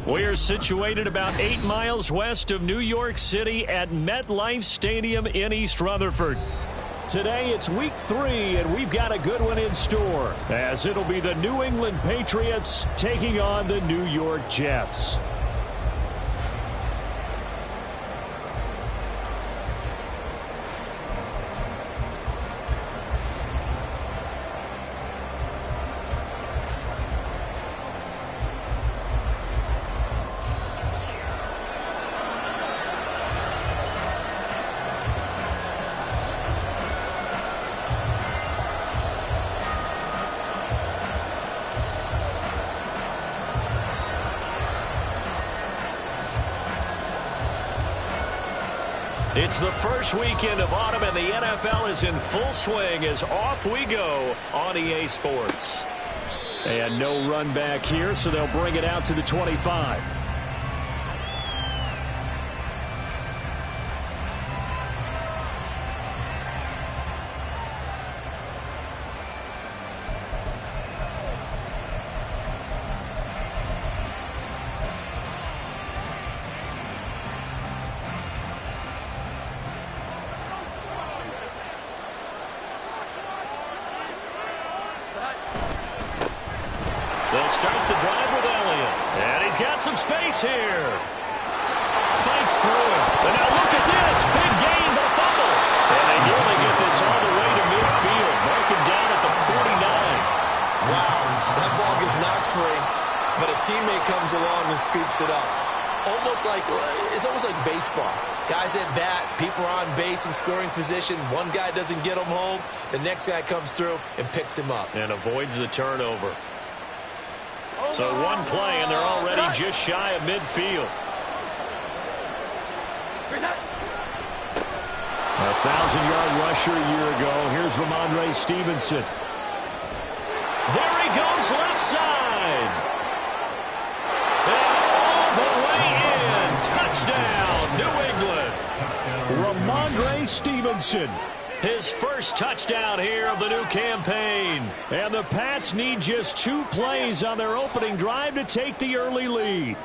We're situated about 8 miles west of New York City at MetLife Stadium in East Rutherford. Today it's week 3, and we've got a good one in store, as it'll be the New England Patriots taking on the New York Jets. It's the first weekend of autumn, and the NFL is in full swing as off we go on EA Sports. And no run back here, so they'll bring it out to the 25. They'll start the drive with Elliott. And he's got some space here. Fights through it. And now look at this. Big gain, but a fumble. And they nearly get this all the way to midfield. Mark him down at the 49. Wow, that ball gets knocked free, but a teammate comes along and scoops it up. It's almost like baseball. Guys at bat, people are on base in scoring position. One guy doesn't get him home. The next guy comes through and picks him up. And avoids the turnover. So one play, and they're already just shy of midfield. 1,000-yard rusher a year ago. Here's Ramondre Stevenson. There he goes, left side. And all the way in. Touchdown, New England. Ramondre Stevenson. His first touchdown here of the new campaign. And the Pats need just 2 plays on their opening drive to take the early lead.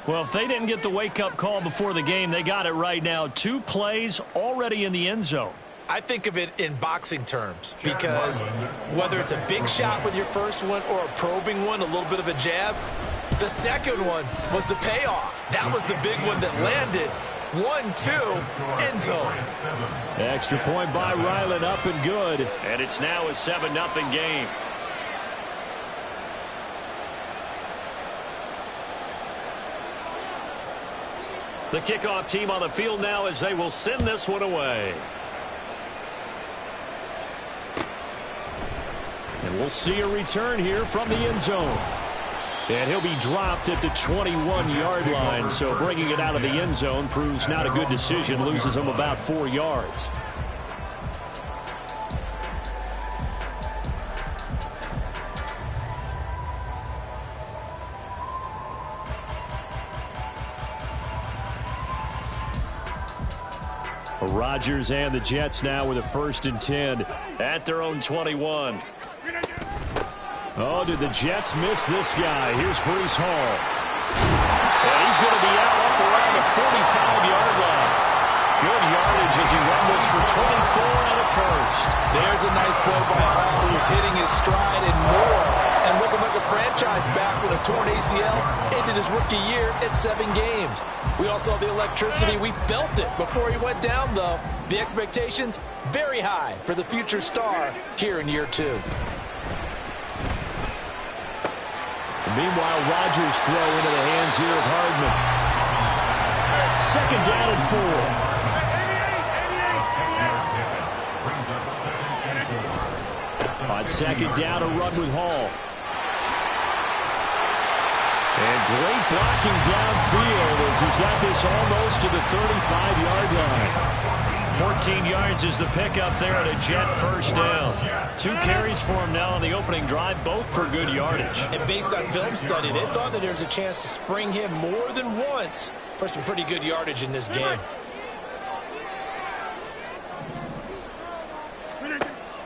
Well, if they didn't get the wake-up call before the game, they got it right now. 2 plays already in the end zone. I think of it in boxing terms, because whether it's a big shot with your first one or a probing one, a little bit of a jab, the second one was the payoff. That was the big one that landed. 1-2, end zone. Extra point by Ryland, up and good. And it's now a 7-0 game. The kickoff team on the field now as they will send this one away. And we'll see a return here from the end zone. And he'll be dropped at the 21-yard line, so bringing it out of the end zone proves not a good decision, loses him about 4 yards. Rodgers and the Jets now with a 1st and 10 at their own 21. Oh, did the Jets miss this guy? Here's Breece Hall. And he's going to be out up around the 45-yard line. Good yardage as he rumbles for 24 and a first. There's a nice play by Hall, who's hitting his stride and more, and looking like a franchise back with a torn ACL. Ended his rookie year at 7 games. We all saw the electricity. We felt it before he went down, though. The expectations very high for the future star here in year 2. Meanwhile, Rodgers throw into the hands here of Hardman. 2nd down and 4. On 2nd down, a run with Hall. And great blocking downfield as he's got this almost to the 35-yard line. 14 yards is the pickup there at a Jet 1st down. 2 carries for him now on the opening drive, both for good yardage. And based on film study, they thought that there was a chance to spring him more than once for some pretty good yardage in this game.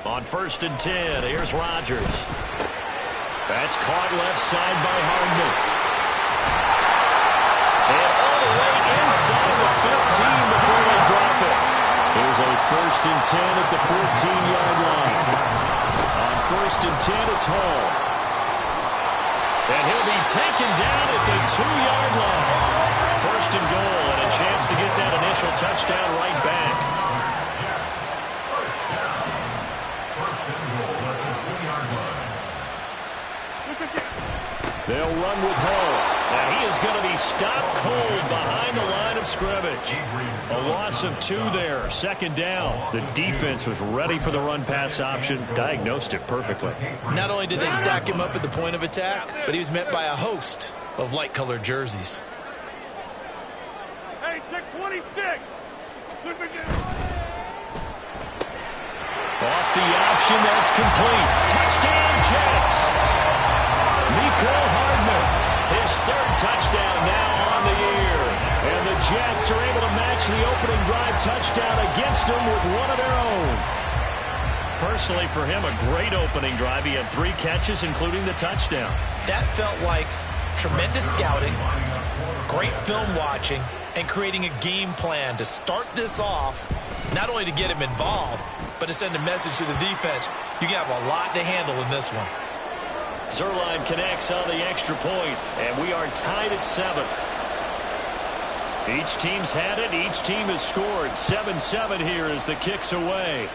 On On 1st and 10, here's Rodgers. That's caught left side by Hardman. And all the way inside the 15 before they drop it. Here's a 1st and 10 at the 14-yard line. On 1st and 10, it's Hall. And he'll be taken down at the 2-yard line. 1st and goal, and a chance to get that initial touchdown right back. They'll run with Hall. Now he is going to be stopped cold behind the line of scrimmage. A loss of 2 there, 2nd down. The defense was ready for the run-pass option, diagnosed it perfectly. Not only did they stack him up at the point of attack, but he was met by a host of light-colored jerseys. Hey, check 26. Off the option, that's complete. Touchdown, Jets. Mecole Hardman, his 3rd touchdown now on the year. And the Jets are able to match the opening drive touchdown against them with one of their own. Personally, for him, a great opening drive. He had 3 catches, including the touchdown. That felt like tremendous scouting, great film watching, and creating a game plan to start this off, not only to get him involved, but to send a message to the defense. You have a lot to handle in this one. Zerline connects on the extra point, and we are tied at 7. Each team's had it. Each team has scored. 7-7 here as the kick's away.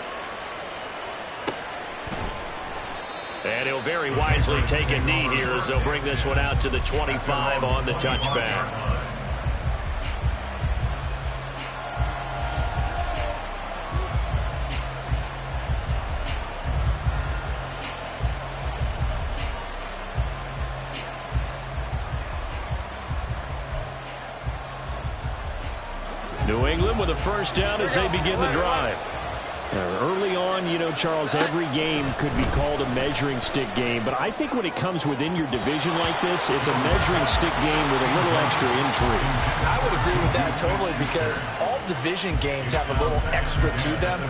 And he'll very wisely take a knee here as they'll bring this one out to the 25 on the touchback. New England with a 1st down as they begin the drive. Early on, you know, Charles, every game could be called a measuring stick game, but I think when it comes within your division like this, it's a measuring stick game with a little extra intrigue. I would agree with that totally, because all division games have a little extra to them.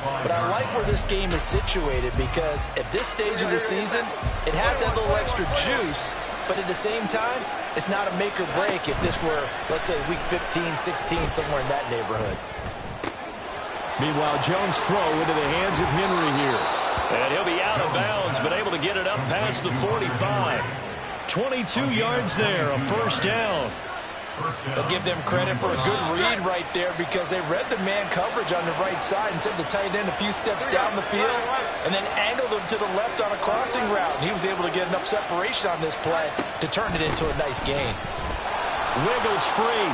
But I like where this game is situated, because at this stage of the season, it has that little extra juice, but at the same time, it's not a make or break if this were, let's say, week 15, 16, somewhere in that neighborhood. Meanwhile, Jones' throw into the hands of Henry here. And he'll be out of bounds, but able to get it up past the 45. 22 yards there, a 1st down. I'll give them credit for a good read right there, because they read the man coverage on the right side and sent the tight end a few steps down the field and then angled him to the left on a crossing route. And he was able to get enough separation on this play to turn it into a nice gain. Wiggles free.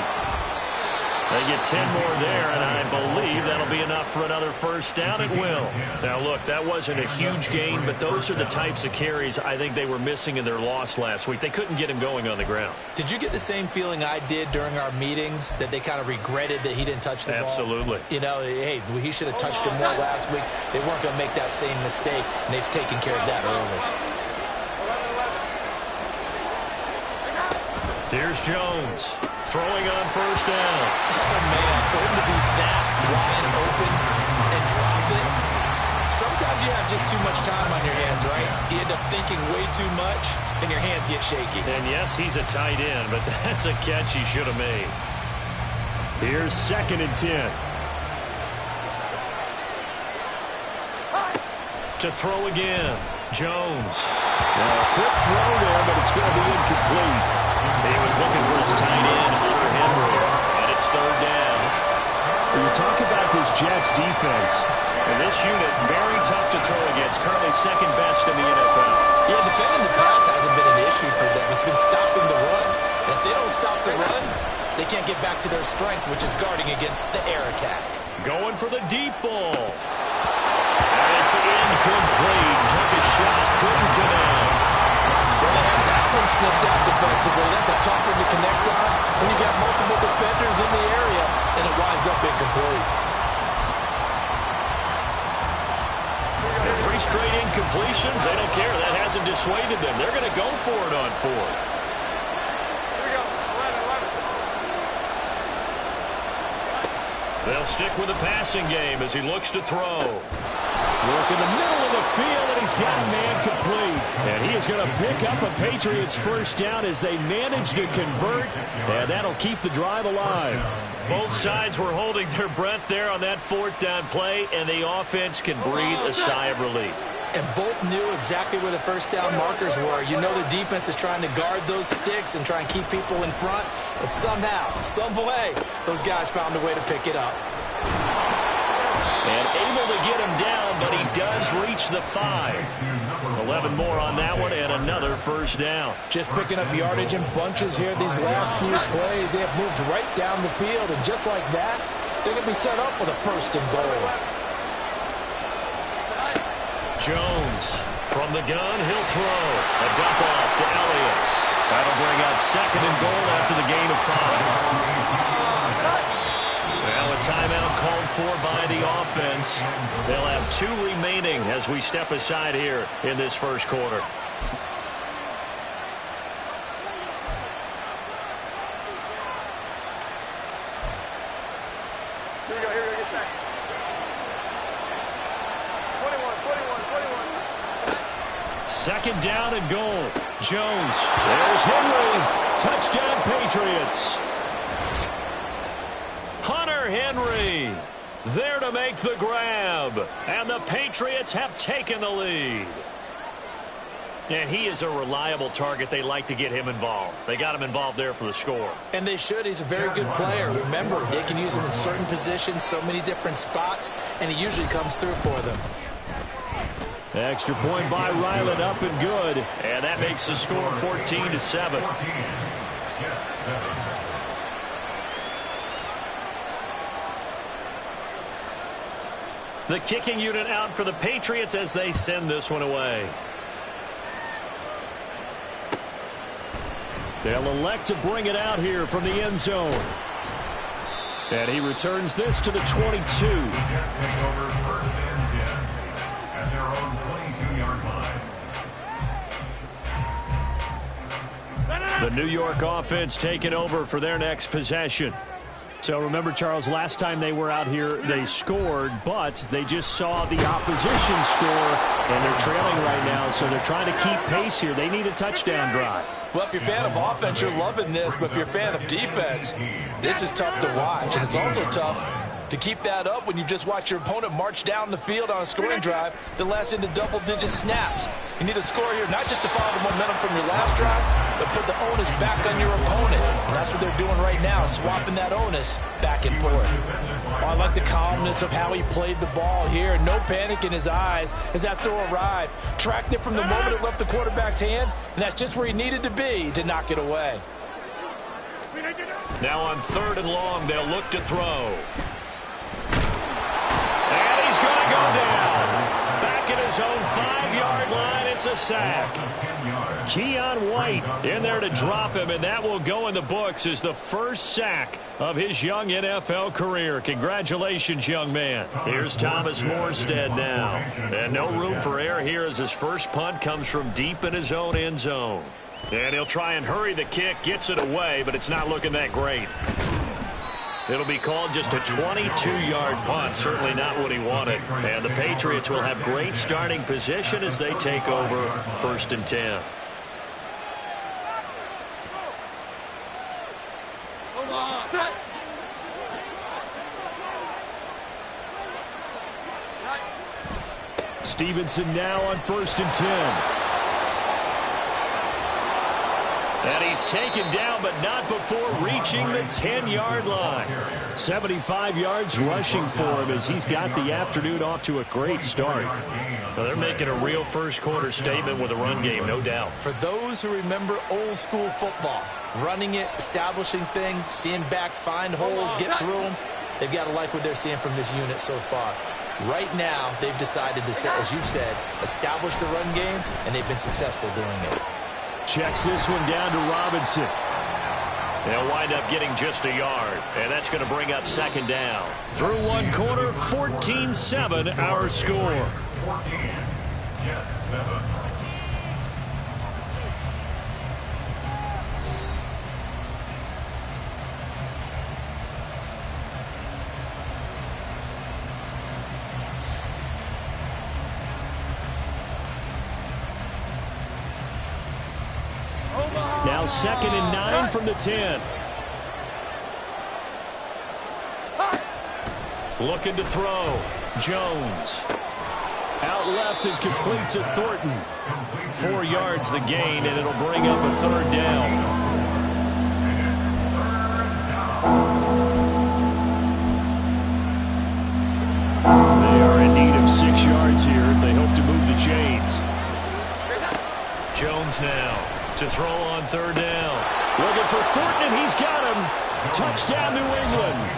They get 10 more there, and I believe that'll be enough for another 1st down. It will. Now, look, that wasn't a huge gain, but those are the types of carries I think they were missing in their loss last week. They couldn't get him going on the ground. Did you get the same feeling I did during our meetings, that they kind of regretted that he didn't touch the ball? Absolutely. You know, hey, he should have touched him more last week. They weren't going to make that same mistake, and they've taken care of that early. Here's Jones. Throwing on 1st down. Oh, man, for him to be that wide open and drop it. Sometimes you have just too much time on your hands, right? You end up thinking way too much, and your hands get shaky. And, yes, he's a tight end, but that's a catch he should have made. Here's 2nd and 10. To throw again. Jones. Now, a quick throw there, but it's going to be incomplete. He was looking for his tight end, Hunter Henry, and it's 3rd down. When you talk about this Jets defense, and this unit, very tough to throw against, currently 2nd best in the NFL. Yeah, defending the pass hasn't been an issue for them. It's been stopping the run. And if they don't stop the run, they can't get back to their strength, which is guarding against the air attack. Going for the deep ball. And it's incomplete. Took a shot, couldn't connect. Well, they have that one snipped out defensively. That's a tough one to connect on when you got multiple defenders in the area, and it winds up incomplete. 3 straight incompletions. They don't care. That hasn't dissuaded them. They're going to go for it on 4th. They'll stick with the passing game as he looks to throw. Work in the middle of the field, and he's got a man complete. And he is going to pick up a Patriots first down as they manage to convert, and that'll keep the drive alive. Both sides were holding their breath there on that fourth down play, and the offense can breathe a sigh of relief. And both knew exactly where the first down markers were. You know the defense is trying to guard those sticks and try and keep people in front, but somehow, some way, those guys found a way to pick it up. And able to get him down, but he does reach the 5. 11 more on that one, and another first down. Just picking up yardage in bunches here these last few plays. They have moved right down the field, and just like that, they're going to be set up with a first and goal. Jones from the gun, he'll throw. A dump off to Elliott. That'll bring out second and goal after the gain of 5. Well, a timeout called for by the offense. They'll have 2 remaining as we step aside here in this first quarter. Here we go, get that. 21. Second down and goal. Jones. There's Henry. Touchdown, Patriots. Hunter Henry there to make the grab. And the Patriots have taken the lead. And he is a reliable target. They like to get him involved. They got him involved there for the score. And they should. He's a very good player. Remember, they can use him in certain positions, so many different spots, and he usually comes through for them. Extra point by Ryland, up and good. And that makes the score 14-7. The kicking unit out for the Patriots as they send this one away. They'll elect to bring it out here from the end zone. And he returns this to the 22. The New York offense taking over for their next possession. So remember, Charles, last time they were out here, they scored, but they just saw the opposition score, and they're trailing right now, so they're trying to keep pace here. They need a touchdown drive. Well, if you're a fan of offense, you're loving this, but if you're a fan of defense, this is tough to watch, and it's also tough to keep that up when you just watch your opponent march down the field on a scoring drive that lasts into double-digit snaps. You need a score here, not just to follow the momentum from your last drive, but put the onus back on your opponent. And that's what they're doing right now, swapping that onus back and forth. Oh, I like the calmness of how he played the ball here. No panic in his eyes as that throw arrived. Tracked it from the moment it left the quarterback's hand, and that's just where he needed to be to knock it away. Now on 3rd and long, they'll look to throw. And he's going to go down. Back at his own 5-yard line, it's a sack. Keon White in there to drop him, and that will go in the books as the first sack of his young NFL career. Congratulations, young man. Here's Thomas Morstead now. And no room for error here as his first punt comes from deep in his own end zone. And he'll try and hurry the kick, gets it away, but it's not looking that great. It'll be called just a 22-yard punt, certainly not what he wanted. And the Patriots will have great starting position as they take over 1st and 10. Stevenson now on 1st and 10. And he's taken down, but not before reaching the 10-yard line. 75 yards rushing for him as he's got the afternoon off to a great start. Well, they're making a real first-quarter statement with a run game, no doubt. For those who remember old-school football, running it, establishing things, seeing backs find holes, get through them, they've got to like what they're seeing from this unit so far. Right now, they've decided to, as you've said, establish the run game, and they've been successful doing it. Checks this one down to Robinson. They'll wind up getting just a yard, and that's going to bring up 2nd down. Through one quarter, 14-7 our score. 14, Jets 7. second and 9 from the 10. Looking to throw. Jones. Out left and complete to Thornton. 4 yards the gain, and it'll bring up a third down. They are in need of 6 yards here if they hope to move the chains. Jones now to throw on third down. Looking for Thornton, and he's got him. Touchdown, New England.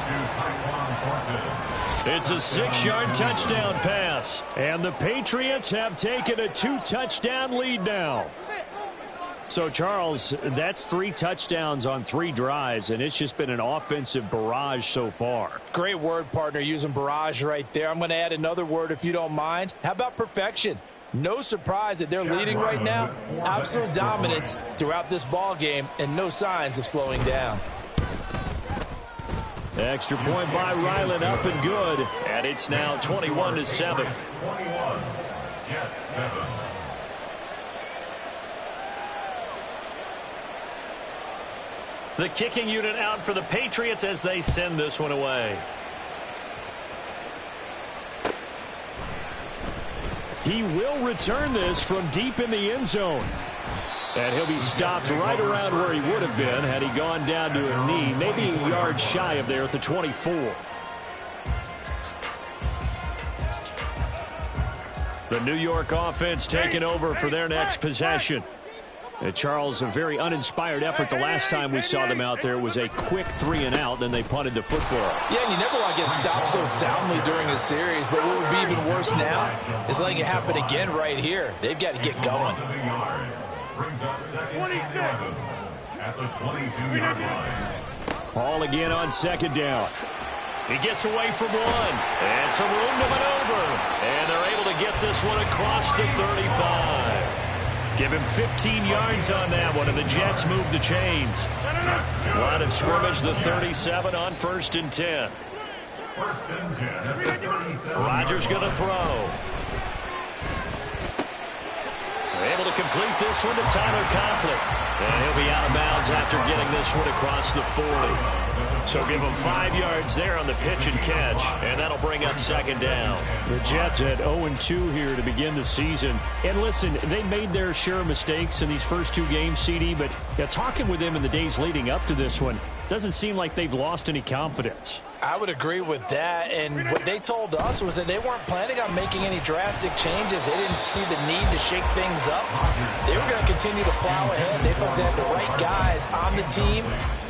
It's a 6-yard touchdown pass. And the Patriots have taken a 2-touchdown lead now. So, Charles, that's 3 touchdowns on 3 drives, and it's just been an offensive barrage so far. Great word, partner, using barrage right there. I'm going to add another word if you don't mind. How about perfection? No surprise that they're leading right now. Absolute dominance throughout this ball game, and no signs of slowing down. Extra point by Ryland, up and good. And it's now 21-7. 21, Jets 7. The kicking unit out for the Patriots as they send this one away. He will return this from deep in the end zone. And he'll be stopped right around where he would have been had he gone down to a knee, maybe a yard shy of there at the 24. The New York offense taking over for their next possession. And Charles, a very uninspired effort the last time we saw them out there was a quick 3-and-out, then they punted the football. Yeah, and you never want to get stopped so soundly during a series, but what would be even worse now is letting it happen again right here. They've got to get going. Brings up second and 11 at the 22-yard line. Ball again on second down. He gets away from one. And some room to maneuver. And they're able to get this one across the 35. Give him 15 yards on that one, and the Jets move the chains. Line of scrimmage, the 37 on 1st and 10. 1st and 10 at the 37. Rodgers going to throw. They're able to complete this one to Tyler Conklin. And he'll be out of bounds after getting this one across the 40. So give him 5 yards there on the pitch and catch, and that'll bring up second down. The Jets at 0-2 here to begin the season. And listen, they made their share of mistakes in these first 2 games, CD, but talking with them in the days leading up to this one, doesn't seem like they've lost any confidence. I would agree with that, and what they told us was that they weren't planning on making any drastic changes. They didn't see the need to shake things up. They were going to continue to plow ahead. They felt they had the right guys on the team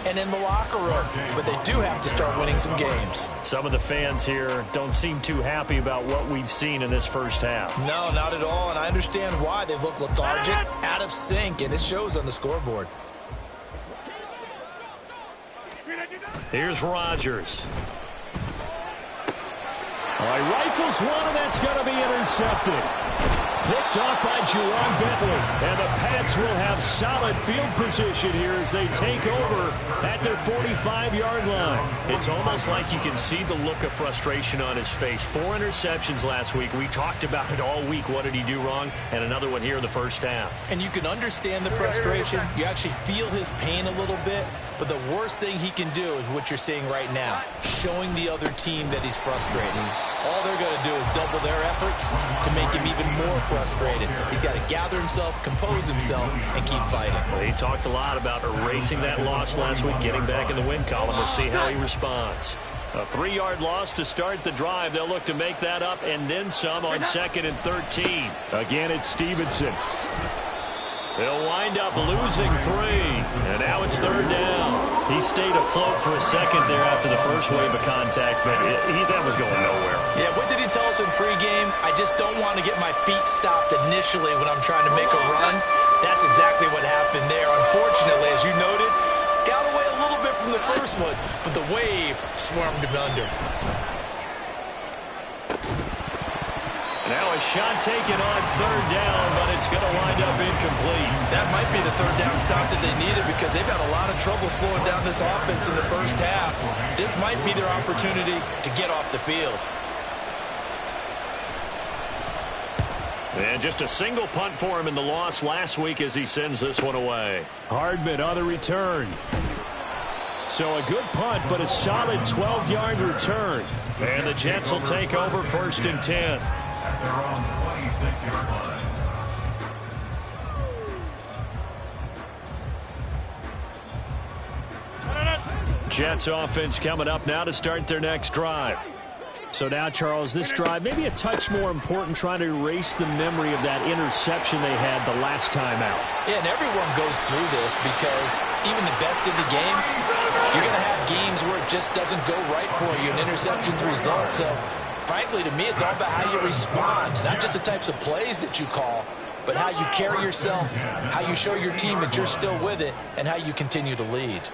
and in the locker room, but they do have to start winning some games. Some of the fans here don't seem too happy about what we've seen in this first half. No, not at all, and I understand why. They've looked lethargic, out of sync, and it shows on the scoreboard. Here's Rodgers. All right, rifles one, and that's going to be intercepted. Picked off by Juwan Bentley. And the Pats will have solid field position here as they take over at their 45-yard line. It's almost like you can see the look of frustration on his face. 4 interceptions last week. We talked about it all week. What did he do wrong? And another one here in the first half. And you can understand the frustration. You actually feel his pain a little bit. But the worst thing he can do is what you're seeing right now, showing the other team that he's frustrated. All they're going to do is double their efforts to make him even more frustrated. He's got to gather himself, compose himself, and keep fighting. Well, he talked a lot about erasing that loss last week, getting back in the win column. We'll see how he responds. A 3-yard loss to start the drive. They'll look to make that up and then some on 2nd and 13. Again, it's Stevenson. They'll wind up losing 3, and now it's 3rd down. He stayed afloat for a second there after the first wave of contact, but that was going nowhere. Yeah, what did he tell us in pregame? I just don't want to get my feet stopped initially when I'm trying to make a run. That's exactly what happened there. Unfortunately, as you noted, got away a little bit from the first one, but the wave swarmed him under. Now a shot taken on 3rd down, but it's going to wind up incomplete. That might be the 3rd down stop that they needed because they've had a lot of trouble slowing down this offense in the first half. This might be their opportunity to get off the field. And just a single punt for him in the loss last week as he sends this one away. Hardman on the return. So a good punt, but a solid 12-yard return. And the Jets will take over 1st and 10. At their own 26-yard line. Jets offense coming up now to start their next drive. So now, Charles, this drive maybe a touch more important, trying to erase the memory of that interception they had the last time out. Yeah, and everyone goes through this because even the best in the game, you're going to have games where it just doesn't go right for you, and interceptions result. So, frankly, to me, it's all about how you respond, not just the types of plays that you call, but how you carry yourself, how you show your team that you're still with it, and how you continue to lead.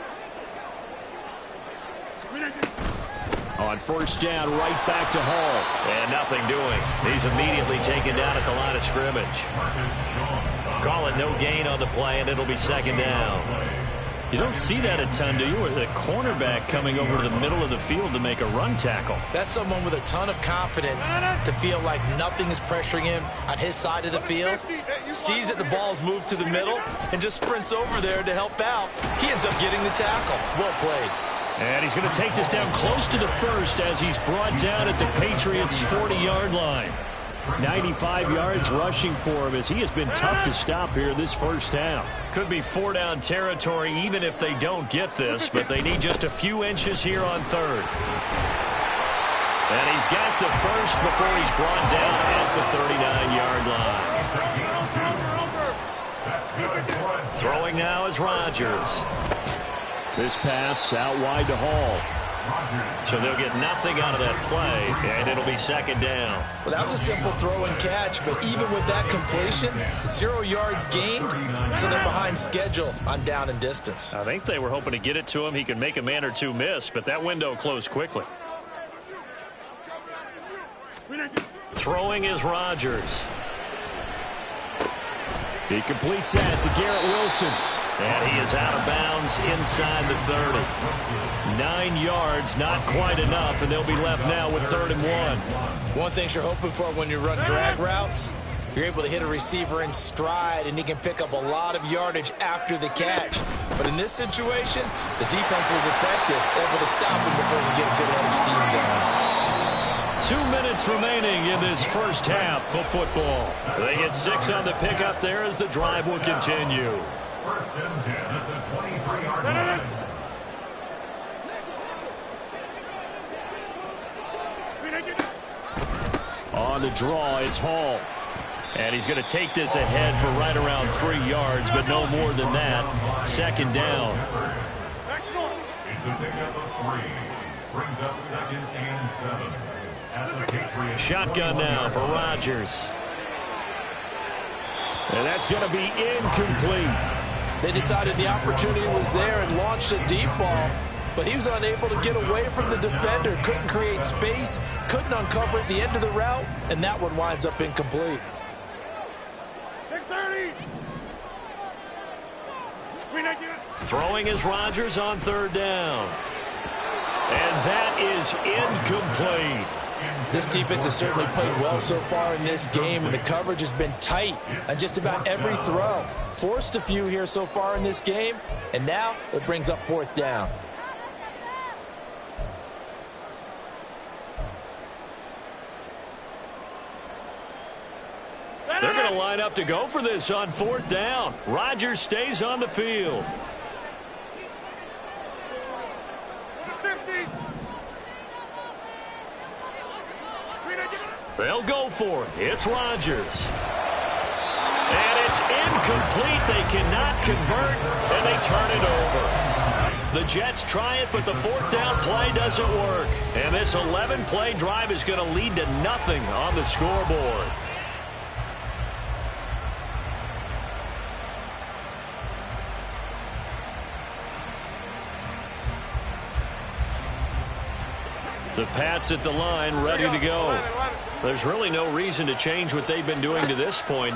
On 1st down, right back to Hall. And nothing doing. He's immediately taken down at the line of scrimmage. Call it no gain on the play, and it'll be 2nd down. You don't see that a ton, do you? With a cornerback coming over to the middle of the field to make a run tackle. That's someone with a ton of confidence to feel like nothing is pressuring him on his side of the field. Sees that the ball's moved to the middle and just sprints over there to help out. He ends up getting the tackle. Well played. And he's going to take this down close to the 1st as he's brought down at the Patriots' 40-yard line. 95 yards rushing for him as he has been tough to stop here this 1st half. Could be 4-down territory even if they don't get this, but they need just a few inches here on 3rd. And he's got the 1st before he's brought down at the 39-yard line. Throwing now is Rodgers. This pass out wide to Hall. So they'll get nothing out of that play, and it'll be 2nd down. Well, that was a simple throw and catch, but even with that completion, 0 yards gained, so they're behind schedule on down and distance. I think they were hoping to get it to him. He could make a man or two miss, but that window closed quickly. Throwing is Rodgers. He completes that to Garrett Wilson. And he is out of bounds inside the 30. 9 yards, not quite enough, and they'll be left now with 3rd and 1. One thing you're hoping for when you run drag routes, you're able to hit a receiver in stride, and he can pick up a lot of yardage after the catch. But in this situation, the defense was effective, able to stop him before he get a good head of steam going. 2 minutes remaining in this 1st half of football. They get 6 on the pickup there as the drive will continue. 1st and 10 at the 23-yard line. On the draw, it's Hall. And he's going to take this ahead for right around 3 yards, but no more than that. 2nd down. It's a pickup of 3. Brings up 2nd and 7 at the Patriots. Shotgun now for Rodgers. And that's going to be incomplete. They decided the opportunity was there and launched a deep ball, but he was unable to get away from the defender, couldn't create space, couldn't uncover at the end of the route, and that one winds up incomplete. 630. Throwing is Rodgers on 3rd down. And that is incomplete. This defense has certainly played well so far in this game, and the coverage has been tight on just about every throw. Forced a few here so far in this game, and now it brings up 4th down. They're going to line up to go for this on 4th down. Rodgers stays on the field. They'll go for it. It's Rodgers. And it's incomplete. They cannot convert, and they turn it over. The Jets try it, but the 4th down play doesn't work. And this 11-play drive is going to lead to nothing on the scoreboard. The Pats at the line, ready to go. There's really no reason to change what they've been doing to this point.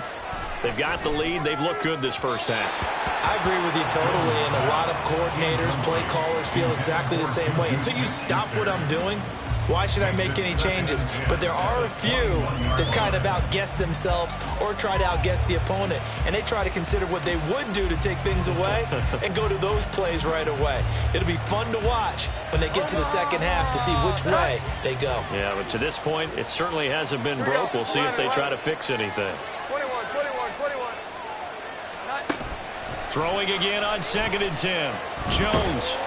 They've got the lead. They've looked good this 1st half. I agree with you totally, and a lot of coordinators, play callers feel exactly the same way. Until you stop what I'm doing, Why should I make any changes? But there are a few that kind of outguess themselves or try to outguess the opponent. And they try to consider what they would do to take things away and go to those plays right away. It'll be fun to watch when they get to the second half to see which way they go. Yeah, but to this point, it certainly hasn't been broke. We'll see if they try to fix anything. 21. Throwing again on 2nd and 10. Jones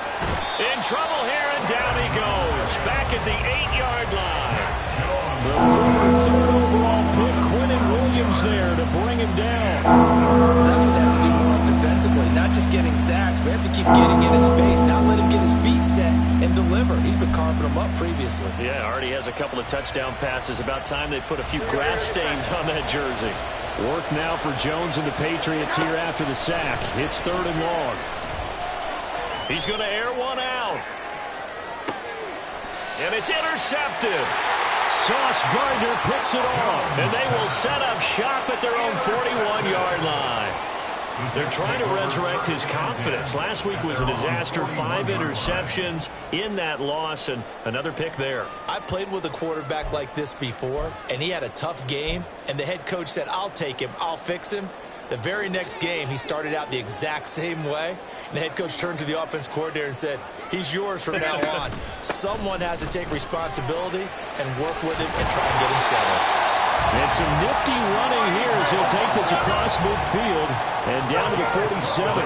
in trouble here, and down he goes. Back at the 8-yard line. The former 3rd overall pick, Quentin Williams, there to bring him down. That's what they have to do more defensively, not just getting sacks. We have to keep getting in his face, not let him get his feet set and deliver. He's been carving them up previously. Yeah, already has a couple of touchdown passes. About time they put a few grass stains on that jersey. Work now for Jones and the Patriots here after the sack. It's 3rd and long. He's going to air one out. And it's intercepted. Sauce Gardner picks it off. And they will set up shop at their own 41-yard line. They're trying to resurrect his confidence. Last week was a disaster. 5 interceptions in that loss, and another pick there. I played with a quarterback like this before, and he had a tough game, and the head coach said, I'll take him, I'll fix him. The very next game, he started out the exact same way, and the head coach turned to the offense coordinator and said, he's yours from now on. Someone has to take responsibility and work with him and try and get him settled. And some nifty running here as he'll take this across midfield and down to the 47.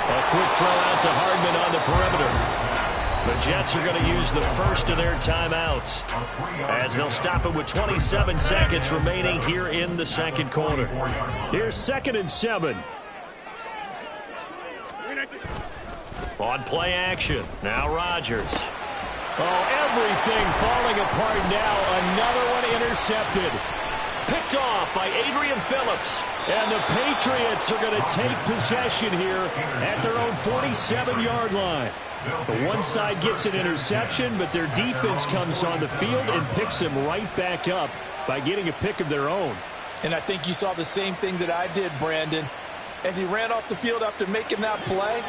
A quick throw out to Hardman on the perimeter. The Jets are going to use the first of their timeouts as they'll stop it with 27 seconds remaining here in the second quarter. Here's 2nd and 7. On play action. Now Rodgers. Oh, everything falling apart now. Another one intercepted. Picked off by Adrian Phillips. And the Patriots are going to take possession here at their own 47-yard line. The one side gets an interception, but their defense comes on the field and picks them right back up by getting a pick of their own. And I think you saw the same thing that I did, Brandon. As he ran off the field after making that play,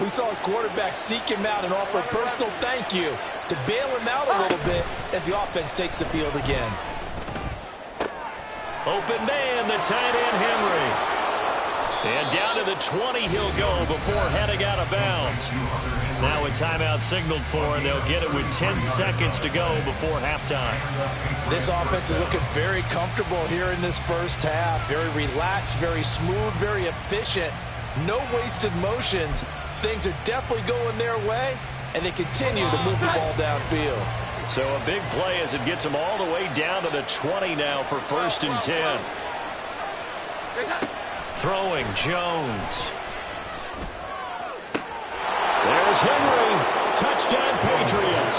we saw his quarterback seek him out and offer a personal thank you to bail him out a little bit as the offense takes the field again. Open man, the tight end Henry. And down to the 20 he'll go before heading out of bounds. Now a timeout signaled for, and they'll get it with 10 seconds to go before halftime. This offense is looking very comfortable here in this first half. Very relaxed, very smooth, very efficient. No wasted motions. Things are definitely going their way, and they continue to move the ball downfield. So a big play as it gets them all the way down to the 20 now for 1st and 10. Throwing Jones. There's Henry. Touchdown Patriots.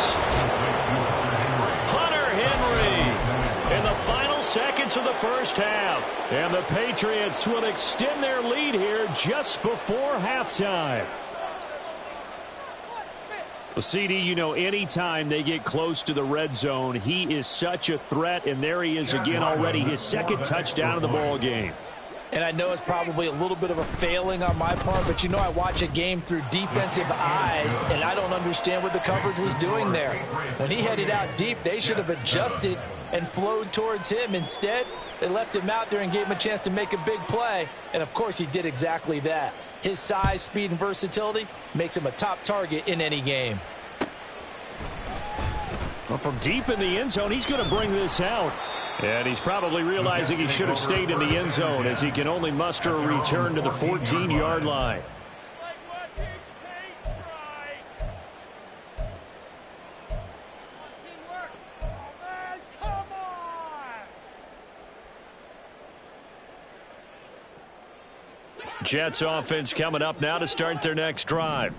Hunter Henry in the final seconds of the first half. And the Patriots will extend their lead here just before halftime. Well, CD, you know, anytime they get close to the red zone, he is such a threat, and there he is again already, his 2nd touchdown of the ball game. And I know it's probably a little bit of a failing on my part, but you know I watch a game through defensive eyes, and I don't understand what the coverage was doing there. When he headed out deep, they should have adjusted and flowed towards him. Instead, they left him out there and gave him a chance to make a big play, and of course he did exactly that. His size, speed, and versatility makes him a top target in any game. Well, from deep in the end zone, he's going to bring this out. And he's probably realizing he should have stayed in the end zone as he can only muster a return to the 14-yard line. Jets offense coming up now to start their next drive.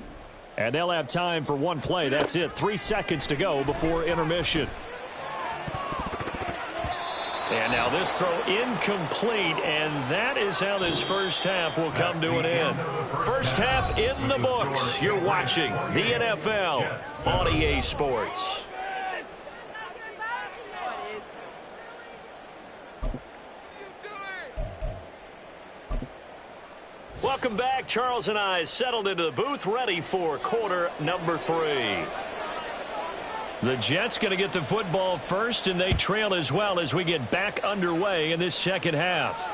And they'll have time for one play. That's it. 3 seconds to go before intermission. And now this throw incomplete, and that is how this first half will come to an end. First half in the books. You're watching the NFL on EA Sports. Welcome back. Charles and I settled into the booth, ready for quarter number 3. The Jets going to get the football first, and they trail as well as we get back underway in this second half.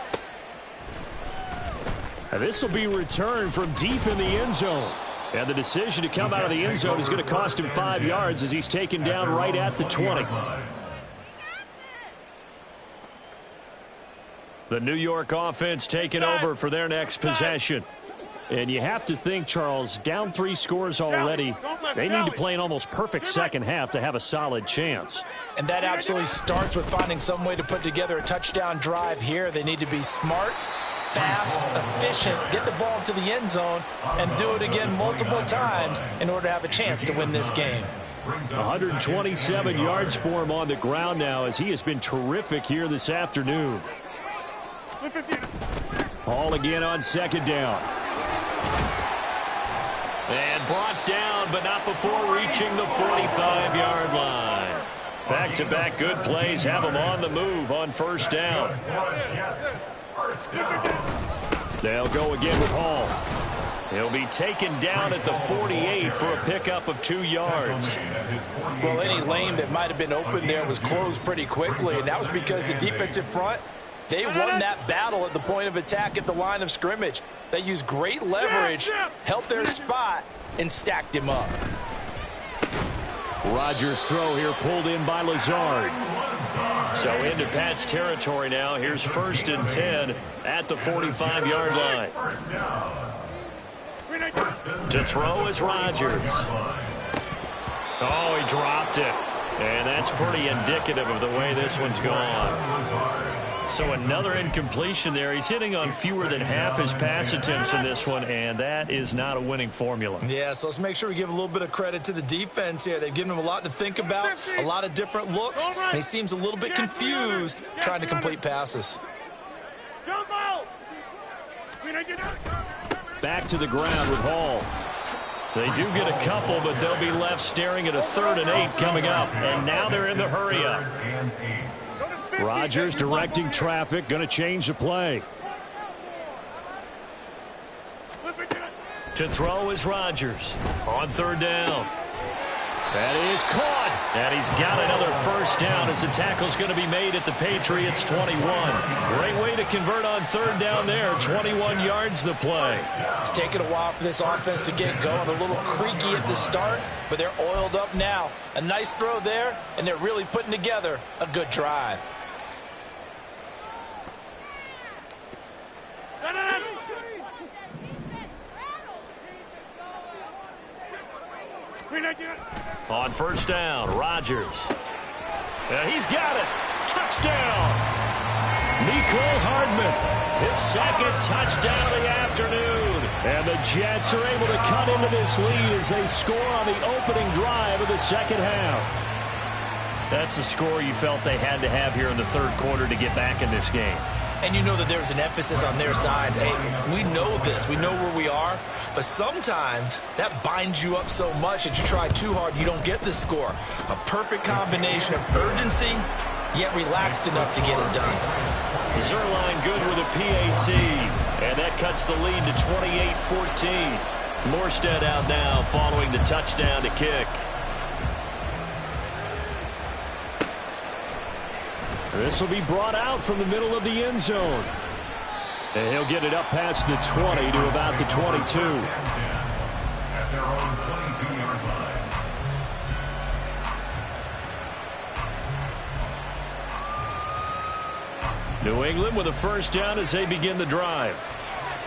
And this will be returned from deep in the end zone. And the decision to come out of the end zone is going to cost him 5 yards as he's taken down right at the 20. The New York offense taking over for their next possession. And you have to think, Charles, down 3 scores already. They need to play an almost perfect second half to have a solid chance. And that absolutely starts with finding some way to put together a touchdown drive here. They need to be smart, fast, efficient, get the ball to the end zone, and do it again multiple times in order to have a chance to win this game. 127 yards for him on the ground now as he has been terrific here this afternoon. Ball again on second down. And brought down, but not before reaching the 45-yard line. Back-to-back good plays have him on the move on first down. They'll go again with Hall. He'll be taken down at the 48 for a pickup of 2 yards. Well, any lane that might have been open there was closed pretty quickly, and that was because the defensive front, they won that battle at the point of attack at the line of scrimmage. They used great leverage, helped their spot, and stacked him up. Rodgers' throw here pulled in by Lazard. So into Pat's territory now. Here's 1st and 10 at the 45-yard line. To throw is Rodgers. Oh, he dropped it. And that's pretty indicative of the way this one's gone. So another incompletion there. He's hitting on fewer than half his pass attempts in this one, and that is not a winning formula. Yeah, so let's make sure we give a little bit of credit to the defense here. They've given him a lot to think about, a lot of different looks, and he seems a little bit confused trying to complete passes. Back to the ground with Hall. They do get a couple, but they'll be left staring at a 3rd and 8 coming up, and now they're in the hurry-up. Rodgers directing traffic, going to change the play. To throw is Rodgers on 3rd down. That is caught, and he's got another first down as the tackle's going to be made at the Patriots 21. Great way to convert on 3rd down there. 21 yards the play. It's taken a while for this offense to get going. A little creaky at the start, but they're oiled up now. A nice throw there, and they're really putting together a good drive. On 1st down, Rodgers. He's got it. Touchdown. Mecole Hardman, his 2nd touchdown of the afternoon. And the Jets are able to cut into this lead as they score on the opening drive of the second half. That's the score you felt they had to have here in the 3rd quarter to get back in this game. And you know that there's an emphasis on their side. Hey, we know this. We know where we are. But sometimes that binds you up so much that you try too hard, you don't get the score. A perfect combination of urgency, yet relaxed enough to get it done. Zerline good with a PAT. And that cuts the lead to 28-14. Morstead out now following the touchdown to kick. This will be brought out from the middle of the end zone. And he'll get it up past the 20 to about the 22. At their own 22-yard line. New England with a first down as they begin the drive.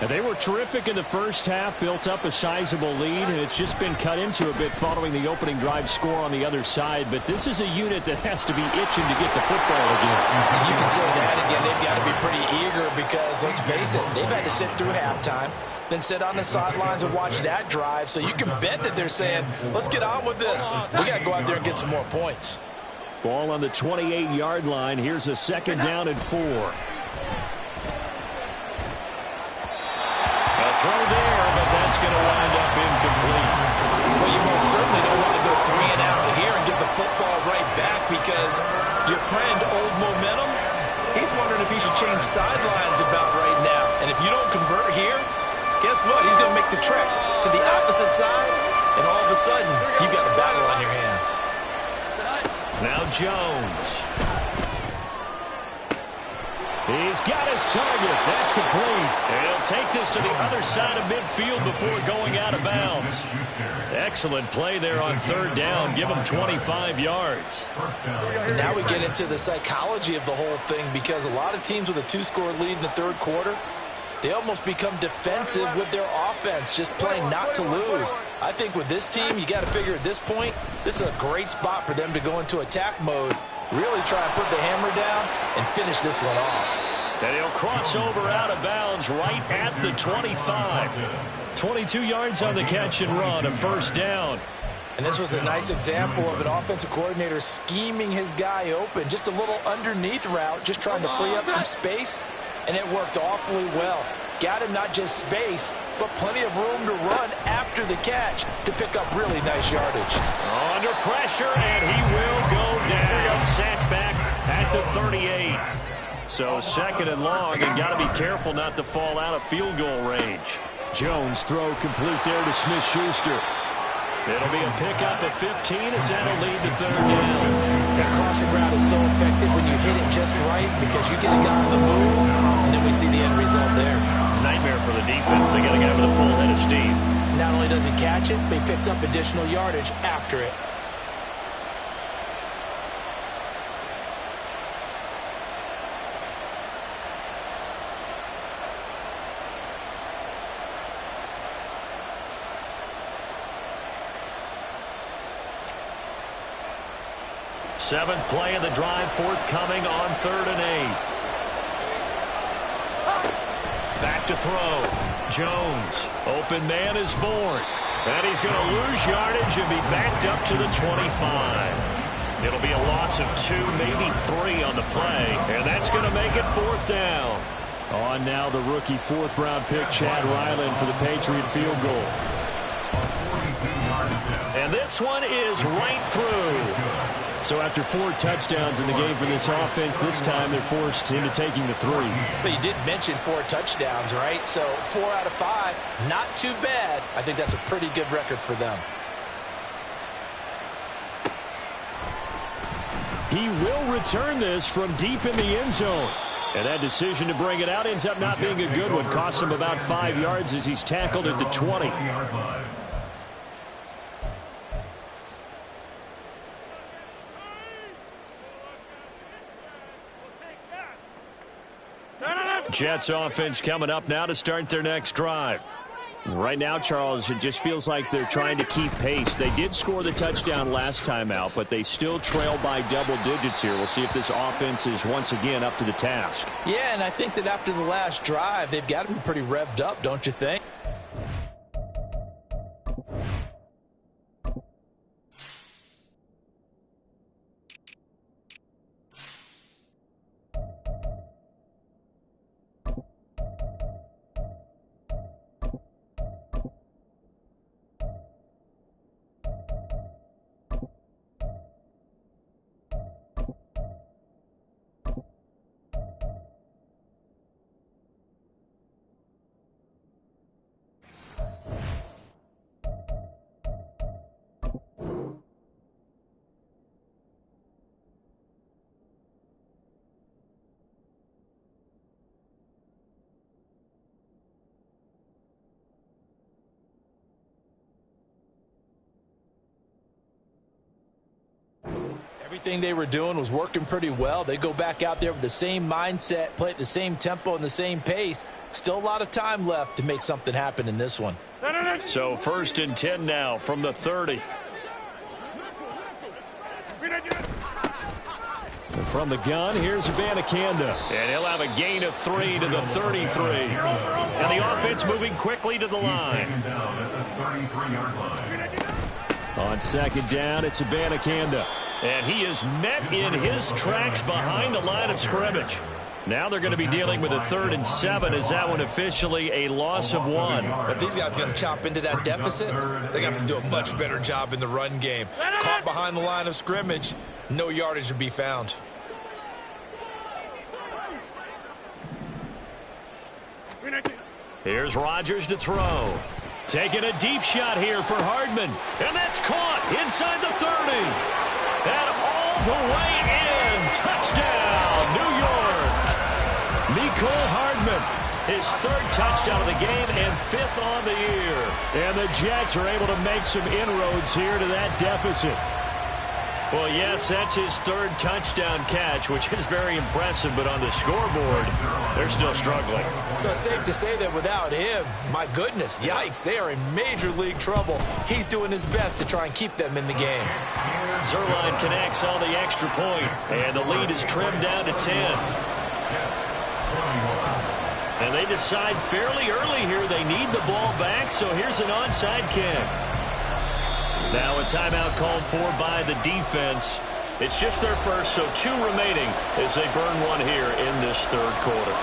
And they were terrific in the first half, built up a sizable lead, and it's just been cut into a bit following the opening drive score on the other side. But this is a unit that has to be itching to get the football again. You can say that again. They've got to be pretty eager because, let's face it, they've had to sit through halftime, then sit on the sidelines and watch that drive. So you can bet that they're saying, let's get on with this. We got to go out there and get some more points. Ball on the 28-yard line. Here's a 2nd down and 4. Throw there, but that's going to wind up incomplete. Well, you most certainly don't want to go 3 and out here and get the football right back because your friend, Old Momentum, he's wondering if he should change sidelines about right now. And if you don't convert here, guess what? He's going to make the trek to the opposite side, and all of a sudden, you've got a battle on your hands. Now Jones. He's got his target. That's complete. And he'll take this to the other side of midfield before going out of bounds. Excellent play there on third down. Give him 25 yards. And now we get into the psychology of the whole thing, because a lot of teams with a 2-score lead in the third quarter, they almost become defensive with their offense, just playing not to lose. I think with this team, you got to figure at this point, this is a great spot for them to go into attack mode, really try and put the hammer down and finish this one off. And he'll cross over out of bounds right at the 25. 22 yards on the catch and run, a first down. And this was a nice example of an offensive coordinator scheming his guy open, just a little underneath route, just trying to free up some space, and it worked awfully well. Got him not just space, but plenty of room to run after the catch to pick up really nice yardage. Under pressure, and he will go down. Sacked back at the 38. So second and long, and got to be careful not to fall out of field goal range. Jones throw complete there to Smith-Schuster. It'll be a pickup of 15 as that'll lead to third down. That crossing route is so effective when you hit it just right, because you get a guy on the move, and then we see the end result there. It's a nightmare for the defense. They got to get him with a full head of steam. Not only does he catch it, but he picks up additional yardage after it. Seventh play of the drive, forthcoming on 3rd and 8. Back to throw. Jones. Open man is born. And he's going to lose yardage and be backed up to the 25. It'll be a loss of 2, maybe 3 on the play. And that's going to make it 4th down. On now the rookie 4th-round pick, Chad Ryland, for the Patriot field goal. And this one is right through. So after 4 touchdowns in the game for this offense, this time they're forced into taking the 3. But you did mention 4 touchdowns, right? So 4 out of 5, not too bad. I think that's a pretty good record for them. He will return this from deep in the end zone. And that decision to bring it out ends up not being a good one. Costs him about 5 yards as he's tackled at the 20. Jets offense coming up now to start their next drive. Right now, Charles, it just feels like they're trying to keep pace. They did score the touchdown last time out, but they still trail by double digits here. We'll see if this offense is once again up to the task. Yeah, and I think that after the last drive, they've got to be pretty revved up, don't you think? Everything they were doing was working pretty well. They go back out there with the same mindset, play at the same tempo and the same pace. Still a lot of time left to make something happen in this one. So 1st and 10 now from the 30. And from the gun, here's Abanikanda. And he'll have a gain of 3 to the 33. And the offense moving quickly to the line. On 2nd down, it's Abanikanda. And he is met in his tracks behind the line of scrimmage. Now they're going to be dealing with a 3rd and 7. Is that one officially a loss of 1? But these guys going to chop into that deficit, they got to do a much better job in the run game. Caught behind the line of scrimmage, no yardage to be found. Here's Rodgers to throw. Taking a deep shot here for Hardman. And that's caught inside the 30. And all the way in. Touchdown, New York. Mecole Hardman, his third touchdown of the game and fifth on the year. And the Jets are able to make some inroads here to that deficit. Well, yes, that's his third touchdown catch, which is very impressive, but on the scoreboard, they're still struggling. So safe to say that without him, my goodness, yikes, they are in major league trouble. He's doing his best to try and keep them in the game. Zuerlein connects on the extra point, and the lead is trimmed down to 10. And they decide fairly early here they need the ball back, so here's an onside kick. Now a timeout called for by the defense. It's just their first, so 2 remaining as they burn one here in this third quarter.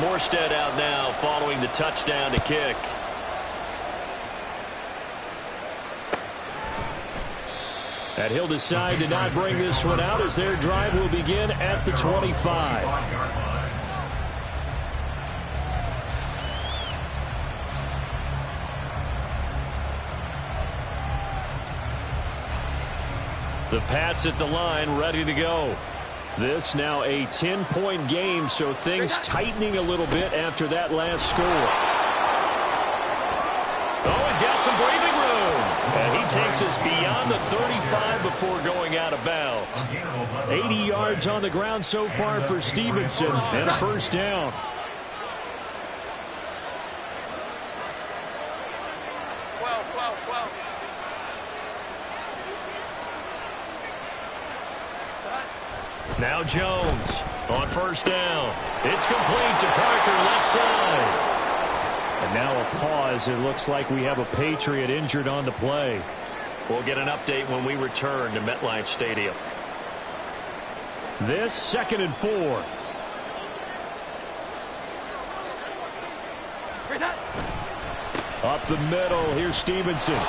Morstead out now following the touchdown to kick. And he'll decide to not bring this one out as their drive will begin at the 25. The Pats at the line, ready to go. This now a 10-point game, so things tightening a little bit after that last score. Oh, he's got some breathing room. And he takes us beyond the 35 before going out of bounds. 80 yards on the ground so far for Stevenson, and a first down. Now Jones on first down. It's complete to Parker, left side. And now a pause. It looks like we have a Patriot injured on the play. We'll get an update when we return to MetLife Stadium. This 2nd and 4. Up the middle. Here's Stevenson.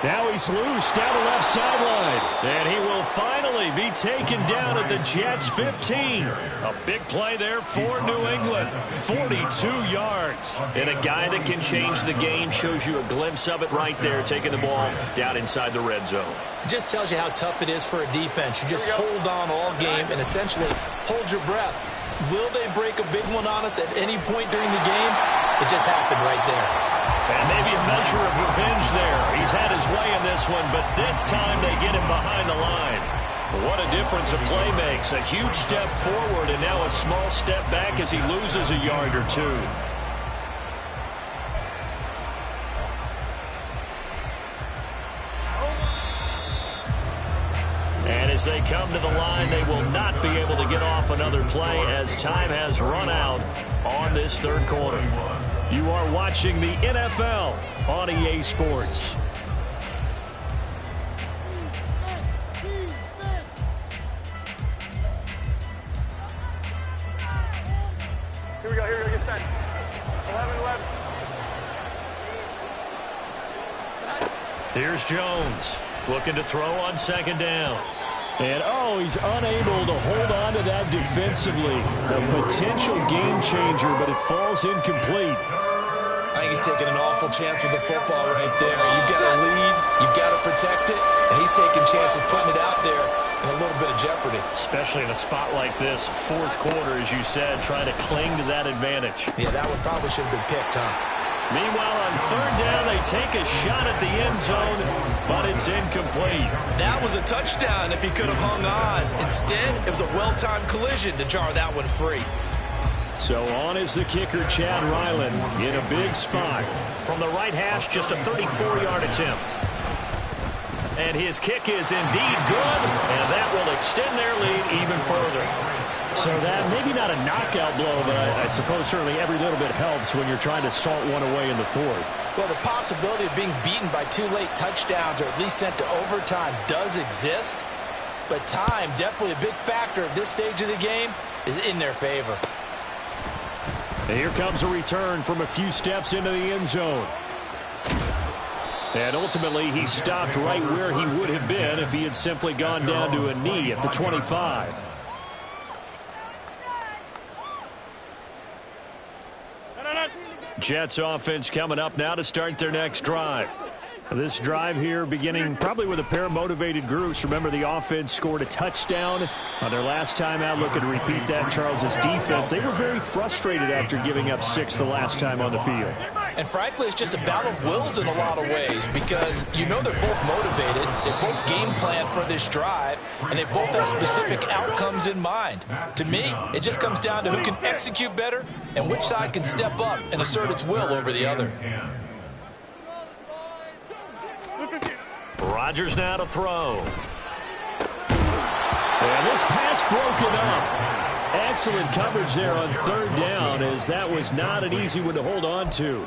Now he's loose down the left sideline. And he will finally be taken down at the Jets' 15. A big play there for New England. 42 yards. And a guy that can change the game, shows you a glimpse of it right there, taking the ball down inside the red zone. It just tells you how tough it is for a defense. You just hold on all game and essentially hold your breath. Will they break a big one on us at any point during the game? It just happened right there. And maybe a measure of revenge there. He's had his way in this one, but this time they get him behind the line. What a difference a play makes. A huge step forward and now a small step back as he loses a yard or 2. And as they come to the line, they will not be able to get off another play as time has run out on this third quarter. You are watching the NFL on EA Sports. Here we go, get set. 11-11. Here's Jones looking to throw on 2nd down. And, he's unable to hold on to that defensively. A potential game changer, but it falls incomplete. I think he's taking an awful chance with the football right there. You've got to lead, you've got to protect it, and he's taking chances putting it out there in a little bit of jeopardy. Especially in a spot like this, 4th quarter, as you said, trying to cling to that advantage. Yeah, that one probably should have been picked, huh? Meanwhile, on 3rd down, they take a shot at the end zone, but it's incomplete. That was a touchdown if he could have hung on. Instead, it was a well-timed collision to jar that one free. So on is the kicker, Chad Ryland, in a big spot. From the right hash, just a 34-yard attempt. And his kick is indeed good, and that will extend their lead even further. So that, maybe not a knockout blow, but I suppose certainly every little bit helps when you're trying to salt one away in the 4th. Well, the possibility of being beaten by 2 late touchdowns or at least sent to overtime does exist, but time, definitely a big factor at this stage of the game, is in their favor. And here comes a return from a few steps into the end zone. And ultimately, he stopped right where he would have been if he had simply gone down to a knee at the 25. Jets offense coming up now to start their next drive. This drive here beginning probably with a pair of motivated groups. Remember, the offense scored a touchdown on their last time out. Looking to repeat that. Charles's defense, they were very frustrated after giving up 6 the last time on the field. And frankly, it's just a battle of wills in a lot of ways because you know they're both motivated. They both game plan for this drive, and they both have specific outcomes in mind. To me, it just comes down to who can execute better and which side can step up and assert its will over the other. Rodgers now to throw. And this pass broken up. Excellent coverage there on third down, as that was not an easy one to hold on to.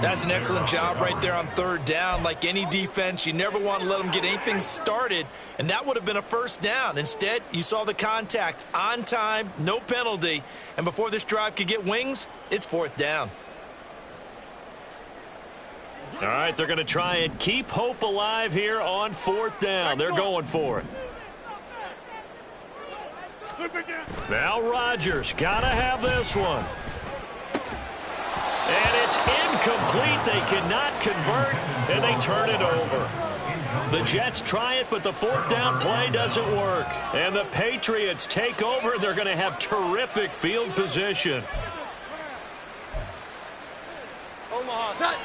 That's an excellent job right there on third down. Like any defense, you never want to let them get anything started, and that would have been a first down. Instead, you saw the contact on time, no penalty, and before this drive could get wings, it's fourth down. All right, they're going to try and keep hope alive here on fourth down. They're going for it. Now Rodgers got to have this one. And it's incomplete. They cannot convert, and they turn it over. The Jets try it, but the fourth down play doesn't work. And the Patriots take over, and they're going to have terrific field position. Omaha, set.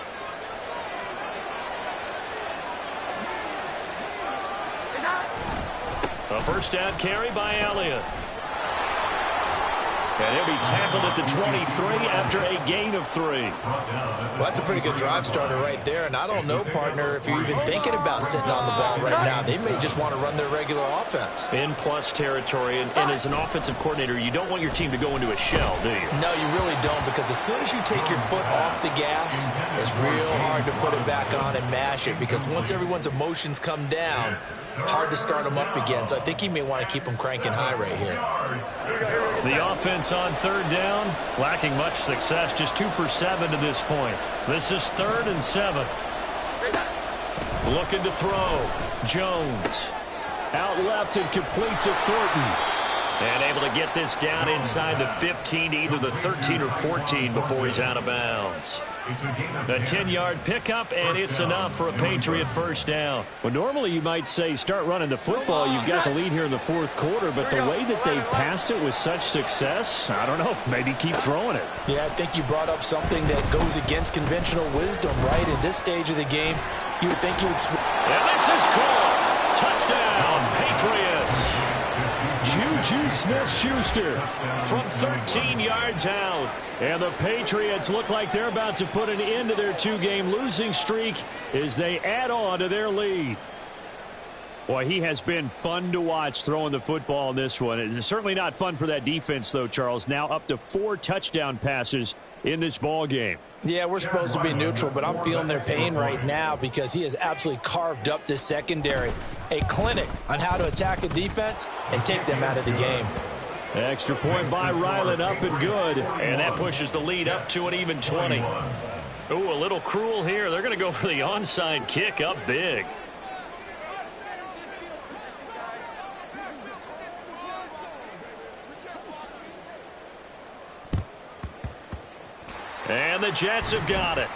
A first down carry by Elliott. And he'll be tackled at the 23 after a gain of 3. Well, that's a pretty good drive starter right there. And I don't know, partner, if you're even thinking about sitting on the ball right now. They may just want to run their regular offense. In plus territory. And as an offensive coordinator, you don't want your team to go into a shell, do you? No, you really don't, because as soon as you take your foot off the gas, it's real hard to put it back on and mash it. Because once everyone's emotions come down, hard to start them up again. So I think he may want to keep them cranking high right here. The offense on third down, lacking much success, just 2 for 7 to this point. This is 3rd and 7. Looking to throw. Jones. Out left and complete to Thornton. And able to get this down inside the 15 to either the 13 or 14 before he's out of bounds. A 10-yard pickup, and it's enough for a Patriot first down. Well, normally you might say start running the football. You've got the lead here in the fourth quarter, but the way that they passed it with such success, I don't know, maybe keep throwing it. Yeah, I think you brought up something that goes against conventional wisdom, right? In this stage of the game, you would think you would... And this is caught. Touchdown, Patriots. Juju Smith-Schuster from 13 yards out. And the Patriots look like they're about to put an end to their 2-game losing streak as they add on to their lead. Boy, he has been fun to watch throwing the football in this one. It's certainly not fun for that defense, though, Charles. Now up to 4 touchdown passes in this ball game. Yeah, we're supposed to be neutral, but I'm feeling their pain right now because he has absolutely carved up this secondary. A clinic on how to attack a defense and take them out of the game. Extra point by Ryland, up and good. And that pushes the lead up to an even 20. Ooh, a little cruel here. They're going to go for the onside kick up big. And the Jets have got it.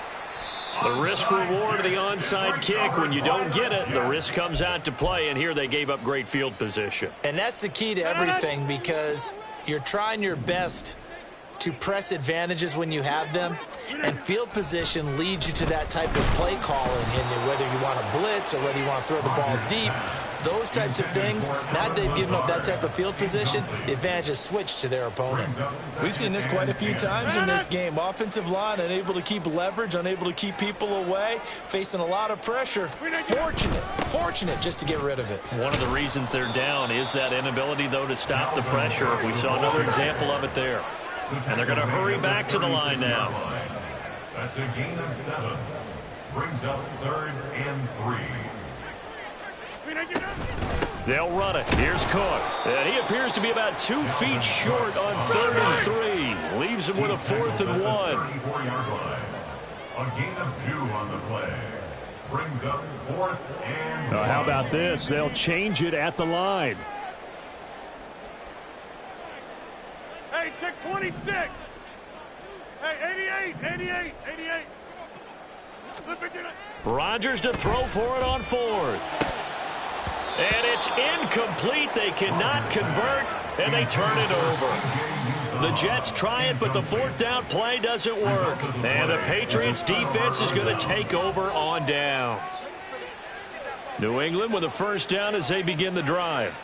The risk-reward of the onside kick. When you don't get it, the risk comes out to play, and here they gave up great field position. And that's the key to everything, because you're trying your best to press advantages when you have them, and field position leads you to that type of play calling. And whether you want to blitz or whether you want to throw the ball deep, those types of things, now that they've given up that type of field position, the advantage is switched to their opponent. We've seen this quite a few times in this game. Offensive line unable to keep leverage, unable to keep people away, facing a lot of pressure. Fortunate just to get rid of it. One of the reasons they're down is that inability, though, to stop the pressure. We saw another example of it there. And they're going to hurry back to the line now. That's a gain of 7. Brings up 3rd and 3. They'll run it. Here's Cook. And he appears to be about 2 feet short on 3rd and 3. Leaves him with a 4th and 1. 34-yard line. A gain of 2 on the play. Brings up 4th and How about this? They'll change it at the line. Hey, check 26. Hey, 88. Flip it to the... Rodgers to throw for it on 4th. And it's incomplete. They cannot convert, and they turn it over. The Jets try it, but the 4th down play doesn't work. And the Patriots defense is going to take over on downs. New England with a first down as they begin the drive.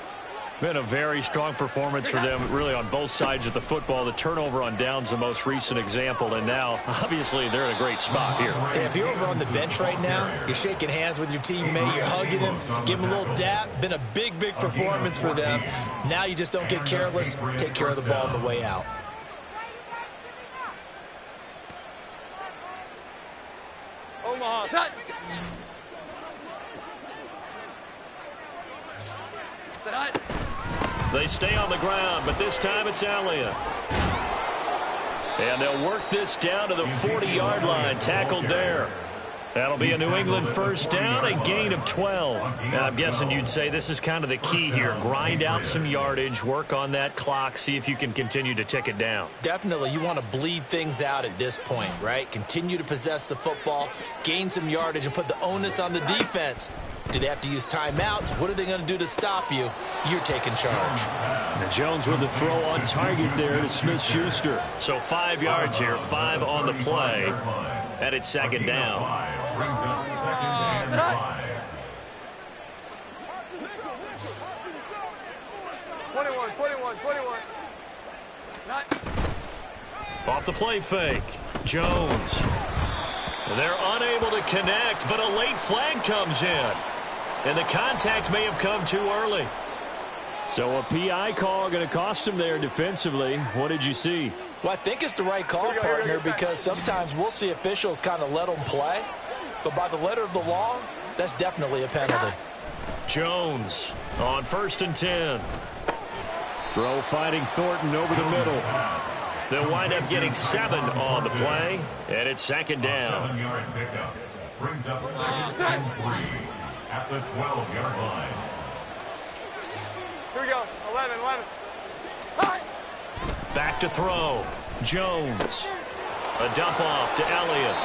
Been a very strong performance for them, really, on both sides of the football. The turnover on downs, the most recent example, and now, obviously, they're in a great spot here. If you're over on the bench right now, you're shaking hands with your teammate, you're hugging him, give him a little dap. Been a big performance for them. Now you just don't get careless. Take care of the ball on the way out. Omaha, set. Set. They stay on the ground, but this time it's Elliott. And they'll work this down to the 40-yard line, tackled there. That'll be a New England first down, a gain of 12. And I'm guessing you'd say this is kind of the key here. Grind out some yardage, work on that clock, see if you can continue to tick it down. Definitely, you want to bleed things out at this point, right? Continue to possess the football, gain some yardage, and put the onus on the defense. Do they have to use timeouts? What are they going to do to stop you? You're taking charge. And Jones with the throw on target there to Smith-Schuster. So 5 yards here, 5 on the play, and it's second down. brings up 2nd and 5. 21. Not. Off the play fake, Jones. They're unable to connect, but a late flag comes in. And the contact may have come too early. So a PI call going to cost him there defensively. What did you see? Well, I think it's the right call, partner, because sometimes we'll see officials kind of let them play. But by the letter of the law, that's definitely a penalty. Jones on 1st and 10. Throw finding Thornton over the middle. They'll wind up getting 7 on the play, and it's second down. 7-yard pickup brings up 2nd and 3 at the 12-yard line. Here we go. 11. Hi. Back to throw. Jones. A dump off to Elliott.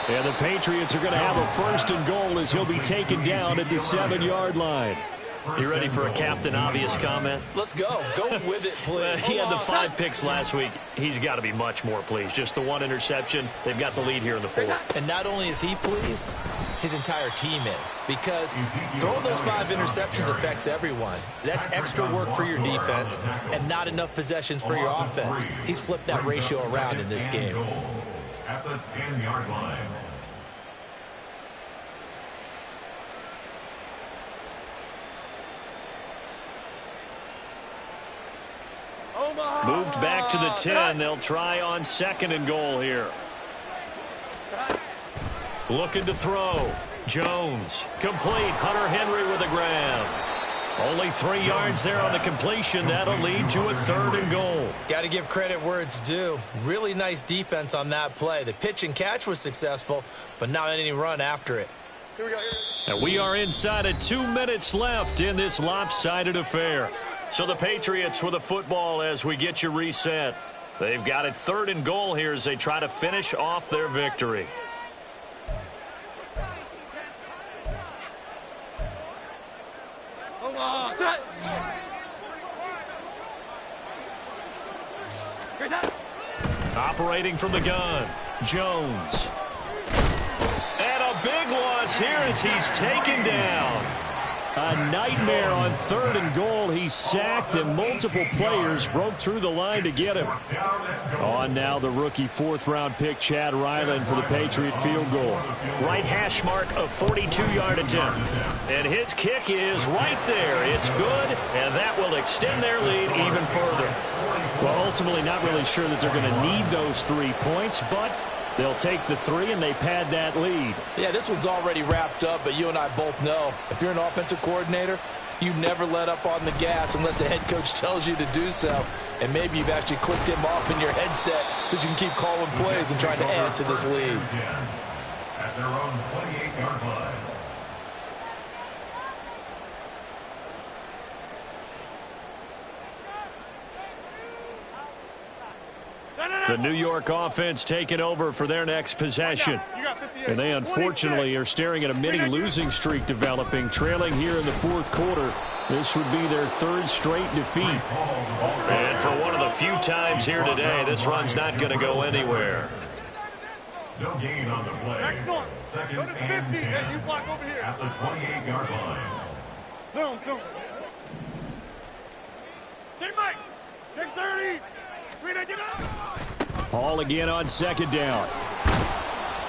And the Patriots are going to have a 1st and goal as he'll be taken down at the 7-yard line. You ready for a Captain Obvious comment? Let's go. Go with it, please. He had the 5 picks last week. He's got to be much more pleased. Just the 1 interception. They've got the lead here in the 4th. And not only is he pleased, his entire team is. Because throwing those 5 interceptions affects everyone. That's extra work for your defense and not enough possessions for your offense. He's flipped that ratio around in this game. At the 10-yard line. Moved back to the 10. They'll try on 2nd and goal here. Looking to throw. Jones. Complete. Hunter Henry with a grab. Only 3 yards there on the completion. That'll lead to a 3rd and goal. Got to give credit where it's due. Really nice defense on that play. The pitch and catch was successful, but not any run after it. Here we go. And we are inside of 2 minutes left in this lopsided affair. So the Patriots with the football as we get you reset. They've got it 3rd and goal here as they try to finish off their victory. Set. Operating from the gun, Jones. And a big loss here as he's taken down. A nightmare on 3rd and goal. He sacked and multiple players broke through the line to get him. On now the rookie 4th-round pick Chad Ryland for the Patriot field goal. Right hash mark of 42-yard attempt. And his kick is right there. It's good, and that will extend their lead even further. Well, ultimately not really sure that they're going to need those 3 points, but they'll take the 3 and they pad that lead. Yeah, this one's already wrapped up, but you and I both know if you're an offensive coordinator, you never let up on the gas unless the head coach tells you to do so. And maybe you've actually clicked him off in your headset so you can keep calling plays and trying to add to this lead. At their own 28-yard line. The New York offense taking over for their next possession. And they unfortunately are staring at a mini losing streak developing, trailing here in the fourth quarter. This would be their third straight defeat. And for one of the few times here today, this run's not going to go anywhere. No gain on the play. Second and 10 at the 28-yard line. Zone. Check Mike. Check 30. Paul again on second down.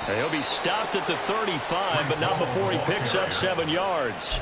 He'll be stopped at the 35, but not before he picks up 7 yards.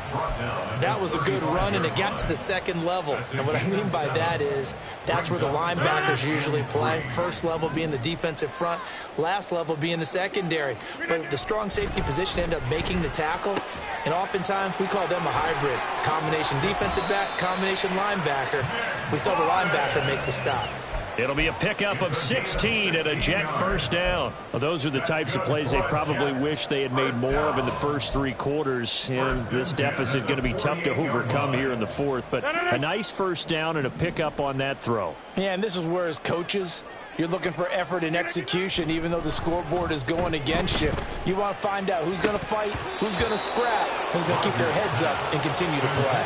That was a good run, and it got to the second level. And what I mean by that is that's where the linebackers usually play. First level being the defensive front, last level being the secondary. But the strong safety position ended up making the tackle, and oftentimes we call them a hybrid. Combination defensive back, combination linebacker. We saw the linebacker make the stop. It'll be a pickup of 16 and a Jet first down. Well, those are the types of plays they probably wish they had made more of in the first 3 quarters. And this deficit going to be tough to overcome here in the fourth. But a nice first down and a pickup on that throw. Yeah, and this is where as coaches, you're looking for effort and execution even though the scoreboard is going against you. You want to find out who's going to fight, who's going to scrap, who's going to keep their heads up and continue to play.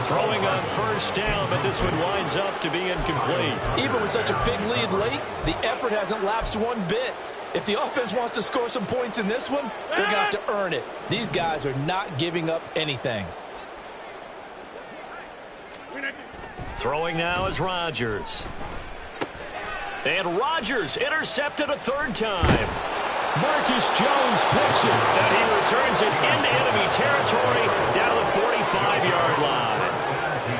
Throwing on first down, but this one winds up to be incomplete. Even with such a big lead late, the effort hasn't lapsed one bit. If the offense wants to score some points in this one, they're going to have to earn it. These guys are not giving up anything. Throwing now is Rodgers. And Rodgers intercepted a third time. Marcus Jones picks it. And he returns it into enemy territory down to the 45-yard line.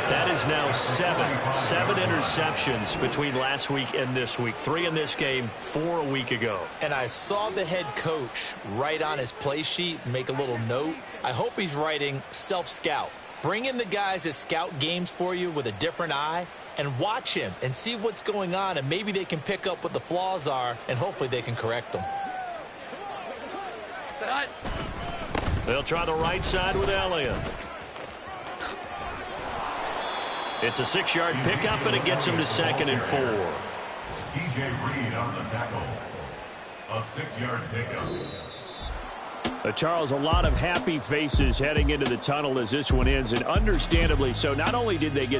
That is now 7 interceptions between last week and this week. 3 in this game, 4 a week ago. And I saw the head coach write on his play sheet, make a little note. I hope he's writing self-scout. Bring in the guys that scout games for you with a different eye and watch him and see what's going on, and maybe they can pick up what the flaws are, and hopefully they can correct them. They'll try the right side with Elliott. It's a 6-yard pickup, and it gets him to 2nd and 4. TJ Reed on the tackle. A 6-yard pickup. Charles, a lot of happy faces heading into the tunnel as this one ends, and understandably so. Not only did they get